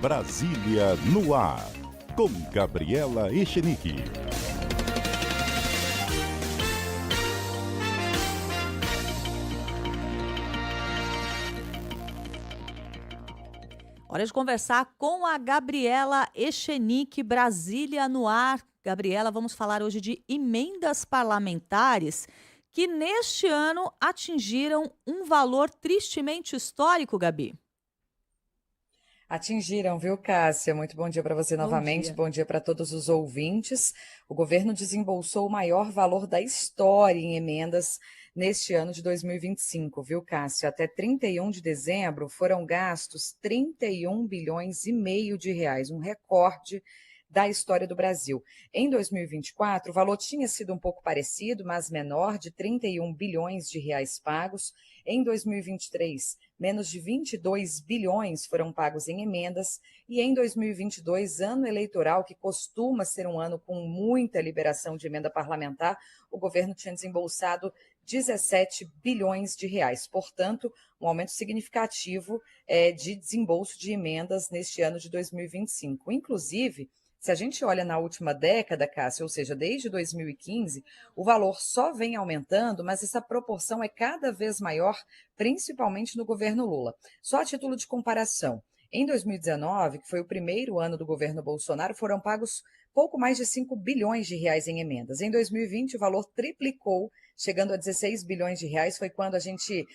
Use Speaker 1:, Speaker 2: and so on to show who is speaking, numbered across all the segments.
Speaker 1: Brasília no ar, com Gabriela Echenique.
Speaker 2: Hora de conversar com a Gabriela Echenique, Brasília no ar. Gabriela, vamos falar hoje de emendas parlamentares que neste ano atingiram um valor tristemente histórico, Gabi.
Speaker 3: Atingiram, viu, Cássia? Muito bom dia para você
Speaker 2: Bom
Speaker 3: novamente,
Speaker 2: dia.
Speaker 3: bom dia para todos os ouvintes. O governo desembolsou o maior valor da história em emendas neste ano de 2025, viu, Cássia? Até 31 de dezembro foram gastos 31 bilhões e meio de reais, um recorde da história do Brasil. Em 2024, o valor tinha sido um pouco parecido, mas menor, de 31 bilhões de reais pagos. Em 2023, menos de 22 bilhões foram pagos em emendas. E em 2022, ano eleitoral, que costuma ser um ano com muita liberação de emenda parlamentar, o governo tinha desembolsado 17 bilhões de reais. Portanto, um aumento significativo de desembolso de emendas neste ano de 2025. Inclusive, se a gente olha na última década, Cássia, ou seja, desde 2015, o valor só vem aumentando, mas essa proporção é cada vez maior, principalmente no governo Lula. Só a título de comparação, em 2019, que foi o primeiro ano do governo Bolsonaro, foram pagos pouco mais de 5 bilhões de reais em emendas. Em 2020, o valor triplicou, chegando a 16 bilhões de reais. Foi quando a gente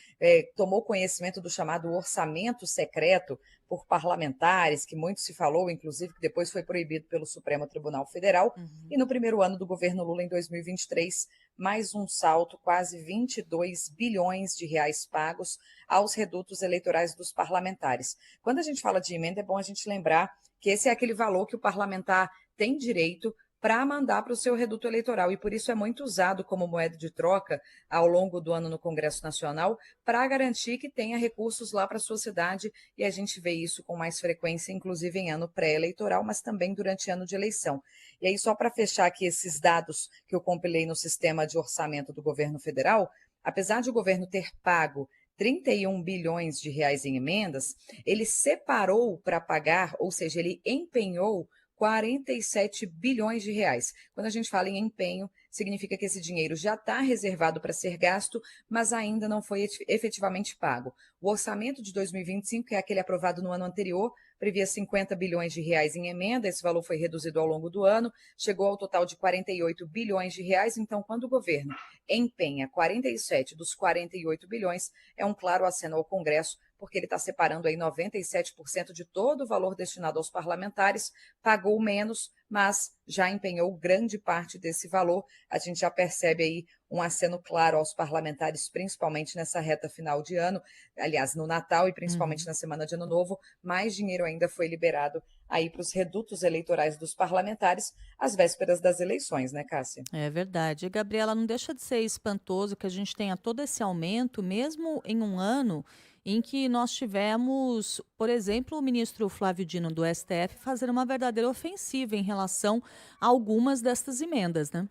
Speaker 3: tomou conhecimento do chamado orçamento secreto por parlamentares, que muito se falou, inclusive, que depois foi proibido pelo Supremo Tribunal Federal. E no primeiro ano do governo Lula, em 2023, mais um salto, quase 22 bilhões de reais pagos aos redutos eleitorais dos parlamentares. Quando a gente fala de emenda, é bom a gente lembrar que esse é aquele valor que o parlamentar tem direito para mandar para o seu reduto eleitoral, e por isso é muito usado como moeda de troca ao longo do ano no Congresso Nacional, para garantir que tenha recursos lá para a sua cidade, e a gente vê isso com mais frequência, inclusive em ano pré-eleitoral, mas também durante ano de eleição. E aí, só para fechar aqui esses dados que eu compilei no sistema de orçamento do governo federal, apesar de o governo ter pago 31 bilhões de reais em emendas, ele separou para pagar, ou seja, ele empenhou 47 bilhões de reais. Quando a gente fala em empenho, significa que esse dinheiro já está reservado para ser gasto, mas ainda não foi efetivamente pago. O orçamento de 2025, que é aquele aprovado no ano anterior, previa 50 bilhões de reais em emenda, esse valor foi reduzido ao longo do ano, chegou ao total de 48 bilhões de reais. Então, quando o governo empenha 47 dos 48 bilhões, é um claro aceno ao Congresso, porque ele está separando aí 97% de todo o valor destinado aos parlamentares, pagou menos, mas já empenhou grande parte desse valor. A gente já percebe aí um aceno claro aos parlamentares, principalmente nessa reta final de ano, aliás, no Natal e principalmente na semana de Ano Novo. Mais dinheiro ainda foi liberado aí para os redutos eleitorais dos parlamentares às vésperas das eleições, né, Cássia?
Speaker 2: É verdade. E, Gabriela, não deixa de ser espantoso que a gente tenha todo esse aumento, mesmo em um ano em que nós tivemos, por exemplo, o ministro Flávio Dino do STF fazer uma verdadeira ofensiva em relação a algumas destas emendas, né?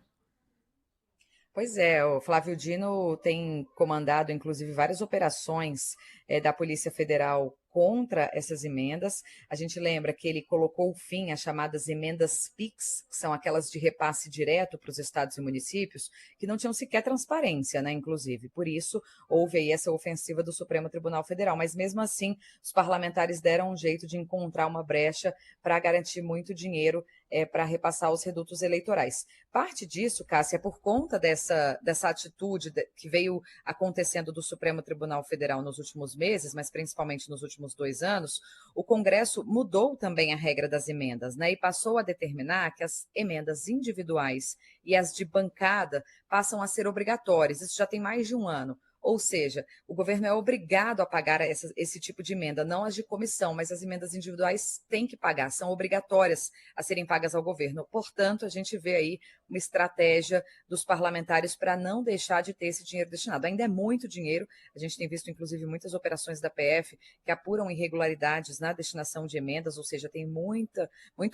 Speaker 3: Pois é, o Flávio Dino tem comandado, inclusive, várias operações da Polícia Federal contra essas emendas. A gente lembra que ele colocou fim às chamadas emendas PIX, que são aquelas de repasse direto para os estados e municípios, que não tinham sequer transparência, né, inclusive. Por isso, houve aí essa ofensiva do Supremo Tribunal Federal. Mas, mesmo assim, os parlamentares deram um jeito de encontrar uma brecha para garantir muito dinheiro para repassar os redutos eleitorais. Parte disso, Cássia, é por conta dessa atitude que veio acontecendo do Supremo Tribunal Federal nos últimos meses, mas principalmente nos últimos 2 anos. O Congresso mudou também a regra das emendas, né, e passou a determinar que as emendas individuais e as de bancada passam a ser obrigatórias. Isso já tem mais de um ano. Ou seja, o governo é obrigado a pagar esse tipo de emenda, não as de comissão, mas as emendas individuais têm que pagar, são obrigatórias a serem pagas ao governo. Portanto, a gente vê aí uma estratégia dos parlamentares para não deixar de ter esse dinheiro destinado. Ainda é muito dinheiro, a gente tem visto, inclusive, muitas operações da PF que apuram irregularidades na destinação de emendas, ou seja, tem muito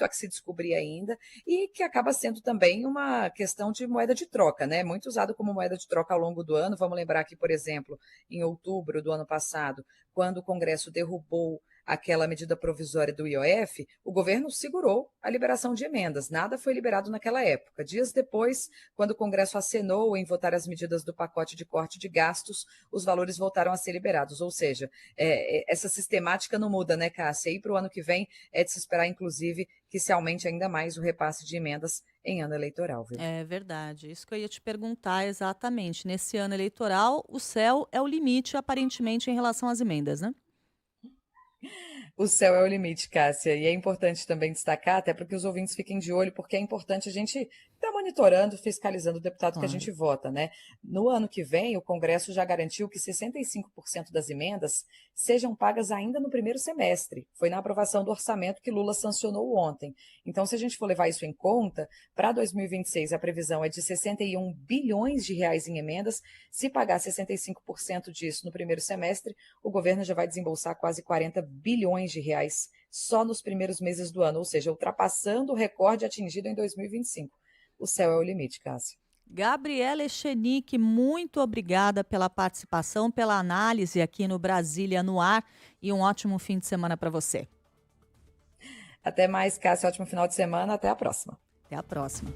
Speaker 3: a que se descobrir ainda, e que acaba sendo também uma questão de moeda de troca, né? Muito usado como moeda de troca ao longo do ano. Vamos lembrar que, por exemplo, em outubro do ano passado, quando o Congresso derrubou aquela medida provisória do IOF, o governo segurou a liberação de emendas. Nada foi liberado naquela época. Dias depois, quando o Congresso acenou em votar as medidas do pacote de corte de gastos, os valores voltaram a ser liberados. Ou seja, essa sistemática não muda, né, Cássia? E para o ano que vem é de se esperar, inclusive, que se aumente ainda mais o repasse de emendas em ano eleitoral, viu?
Speaker 2: É verdade. Isso que eu ia te perguntar exatamente. Nesse ano eleitoral, o céu é o limite, aparentemente, em relação às emendas, né?
Speaker 3: O céu é o limite, Cássia, e é importante também destacar, até para que os ouvintes fiquem de olho, porque é importante a gente estar monitorando, fiscalizando o deputado que a
Speaker 2: Claro.
Speaker 3: gente vota, né? No ano que vem, o Congresso já garantiu que 65% das emendas sejam pagas ainda no primeiro semestre. Foi na aprovação do orçamento que Lula sancionou ontem. Então, se a gente for levar isso em conta, para 2026 a previsão é de 61 bilhões de reais em emendas. Se pagar 65% disso no primeiro semestre, o governo já vai desembolsar quase 40 bilhões de reais só nos primeiros meses do ano, ou seja, ultrapassando o recorde atingido em 2025. O céu é o limite, Cássio.
Speaker 2: Gabriela Echenique, muito obrigada pela participação, pela análise aqui no Brasília no Ar e um ótimo fim de semana para você.
Speaker 3: Até mais, Cássio. Ótimo final de semana. Até a próxima.
Speaker 2: Até a próxima.